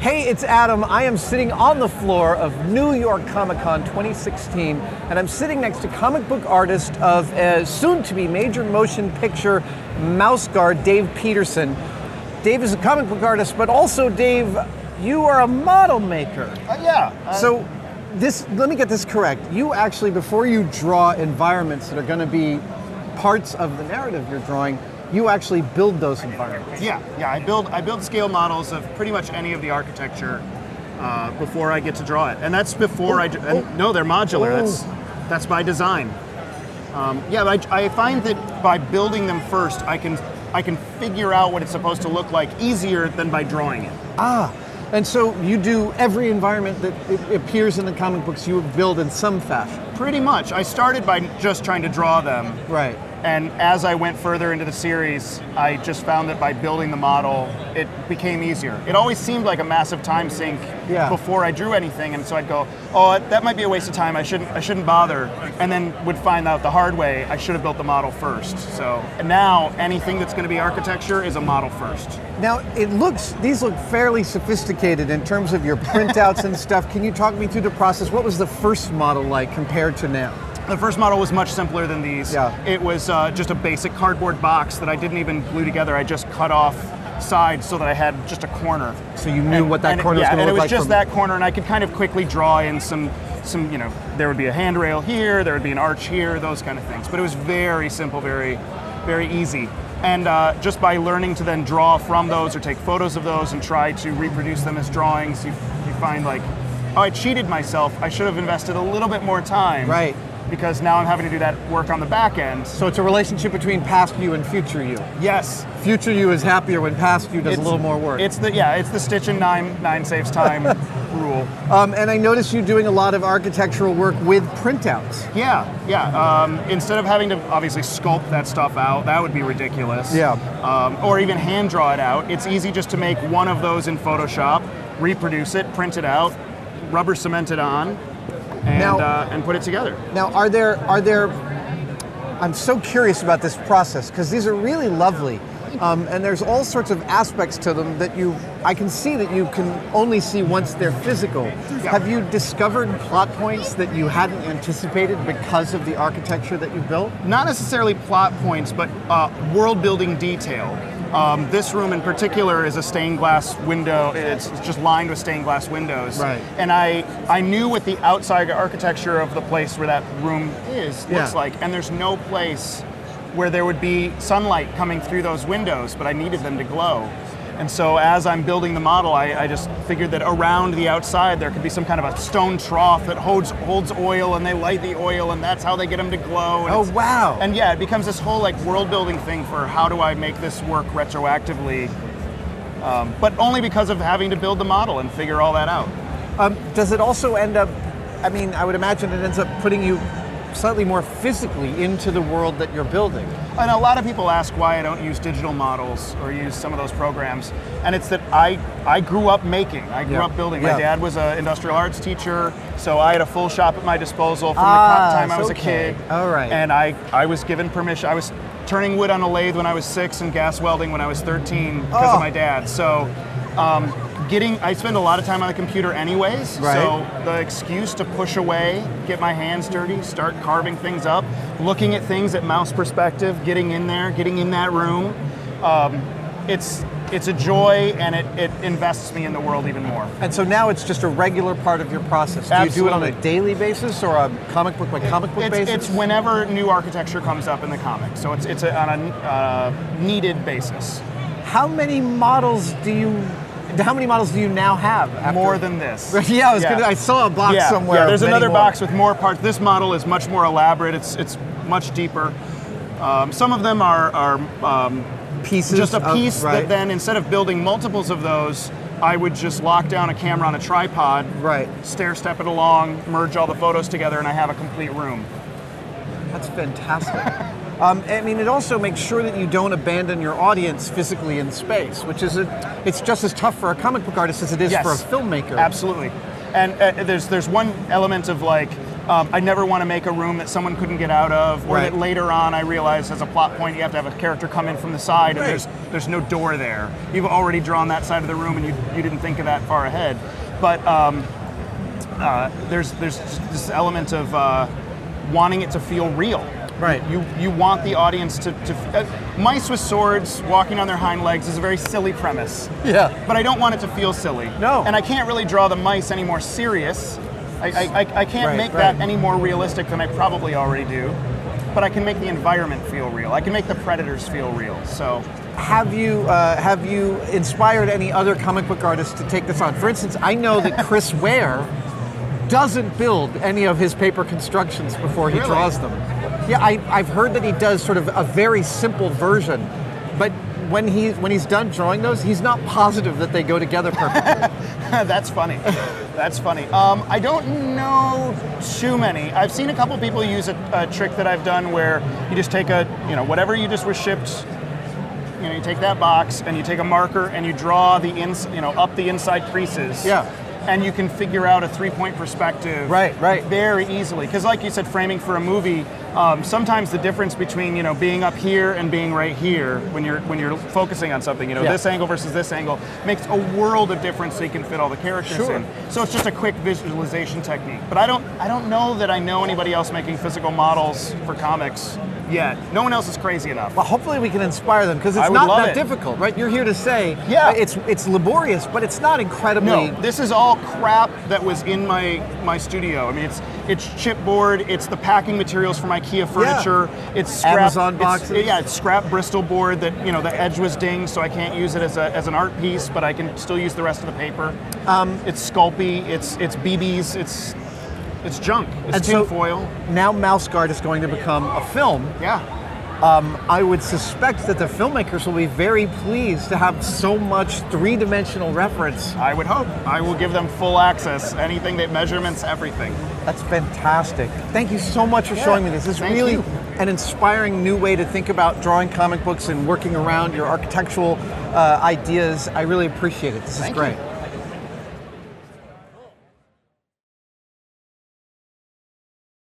Hey, it's Adam. I am sitting on the floor of New York Comic Con 2016, and I'm sitting next to comic book artist of soon-to-be major motion picture mouse guard, Dave Petersen. Dave is a comic book artist, but also, Dave, you are a model maker. So let me get this correct. You actually, before you draw environments that are going to be parts of the narrative you're drawing, you actually build those environments. Yeah. I build scale models of pretty much any of the architecture before I get to draw it, and that's before No, they're modular. That's by design. But I find that by building them first, I can figure out what it's supposed to look like easier than by drawing it. And so you do every environment that appears in the comic books you would build in some fashion. Pretty much. I started by just trying to draw them. Right. And as I went further into the series, I just found that by building the model, it became easier. It always seemed like a massive time sink before I drew anything, and so I'd go, oh, that might be a waste of time, I shouldn't bother, and then would find out the hard way, I should have built the model first. So now, anything that's going to be architecture is a model first. Now, these look fairly sophisticated in terms of your printouts and stuff. Can you talk me through the process? What was the first model like compared to now? The first model was much simpler than these. Yeah. It was just a basic cardboard box that I didn't even glue together. I just cut off sides so that I had just a corner. So you knew what that corner was going to look like? Yeah, and it was just that corner, and I could kind of quickly draw in some, there would be a handrail here, there would be an arch here, those kind of things. But it was very simple, very, very easy. And just by learning to then draw from those or take photos of those and try to reproduce them as drawings, you find like, oh, I cheated myself. I should have invested a little bit more time. Right. Because now I'm having to do that work on the back end. So it's a relationship between past you and future you. Yes. Future you is happier when past you does a little more work. It's the stitch and nine saves time rule. And I noticed you doing a lot of architectural work with printouts. Yeah. Instead of having to obviously sculpt that stuff out, that would be ridiculous. Yeah. Or even hand draw it out. It's easy just to make one of those in Photoshop, reproduce it, print it out, rubber cement it on, and put it together. Now, are there? I'm so curious about this process because these are really lovely, and there's all sorts of aspects to them that I can see that you can only see once they're physical. Yeah. Have you discovered plot points that you hadn't anticipated because of the architecture that you built? Not necessarily plot points, but world-building detail. This room in particular is a stained glass window. It's just lined with stained glass windows. Right. And I knew what the outside architecture of the place where that room looks like. And there's no place where there would be sunlight coming through those windows, but I needed them to glow. And so as I'm building the model, I just figured that around the outside there could be some kind of a stone trough that holds oil, and they light the oil, and that's how they get them to glow. And wow. And yeah, it becomes this whole like world building thing for how do I make this work retroactively, but only because of having to build the model and figure all that out. Does it also end up, I would imagine it ends up putting you slightly more physically into the world that you're building. And a lot of people ask why I don't use digital models or use some of those programs. And it's that I grew up making, I grew up building. My dad was an industrial arts teacher, so I had a full shop at my disposal from the time I was a kid. All right. And I was given permission. I was turning wood on a lathe when I was 6 and gas welding when I was 13 because of my dad. So I spend a lot of time on the computer anyways, so the excuse to push away, get my hands dirty, start carving things up, looking at things at mouse perspective, getting in there, getting in that room, it's a joy, and it invests me in the world even more. And so now it's just a regular part of your process. Do you do it on a daily basis or a comic book by comic book basis? It's whenever new architecture comes up in the comic, so it's on a needed basis. How many models do you now have? More than this. Yeah, I saw a box somewhere. Yeah, there's another box with more parts. This model is much more elaborate. It's much deeper. Some of them are pieces. Just a piece that then, instead of building multiples of those, I would just lock down a camera on a tripod, stair step it along, merge all the photos together, and I have a complete room. That's fantastic. It also makes sure that you don't abandon your audience physically in space, which is it's just as tough for a comic book artist as it is for a filmmaker. Absolutely. And there's one element of like I never want to make a room that someone couldn't get out of, or Right. that later on I realized as a plot point you have to have a character come in from the side and Right. there's no door there. You've already drawn that side of the room and you didn't think of that far ahead. But there's this element of wanting it to feel real. Right. You want the audience to mice with swords walking on their hind legs is a very silly premise. Yeah. But I don't want it to feel silly. No. And I can't really draw the mice any more serious. I can't Right, make right. that any more realistic than I probably already do. But I can make the environment feel real. I can make the predators feel real. So Have you inspired any other comic book artists to take this on? For instance, I know that Chris Ware doesn't build any of his paper constructions before he Really? draws them. Yeah, I've heard that he does sort of a very simple version, but when he's done drawing those, he's not positive that they go together perfectly. that's funny. That's funny. I don't know too many. I've seen a couple people use a trick that I've done where you just take whatever you just was shipped. You take that box and you take a marker and you draw up the inside creases. Yeah. And you can figure out a 3-point perspective. Right. Very easily. Because like you said, framing for a movie, sometimes the difference between being up here and being right here when you're focusing on something, Yeah. this angle versus this angle makes a world of difference so you can fit all the characters Sure. in. So it's just a quick visualization technique. But I don't know that I know anybody else making physical models for comics yet. No one else is crazy enough. Well, hopefully we can inspire them because it's I would not love that it. difficult, right? You're here to say, Yeah. it's laborious, but it's not incredibly. No, this is all crap that was in my studio. I mean, it's chipboard, it's the packing materials from IKEA furniture, it's scrap Amazon boxes. It's scrap Bristol board that the edge was dinged, so I can't use it as an art piece, but I can still use the rest of the paper. It's Sculpey, it's BBs, it's junk. It's And so- tinfoil. Now Mouse Guard is going to become a film. Yeah. I would suspect that the filmmakers will be very pleased to have so much three-dimensional reference. I would hope. I will give them full access. Anything that measurements, everything. That's fantastic. Thank you so much for showing me this. It's Thank really you. an inspiring new way to think about drawing comic books and working around your architectural ideas. I really appreciate it. This is Thank great. you.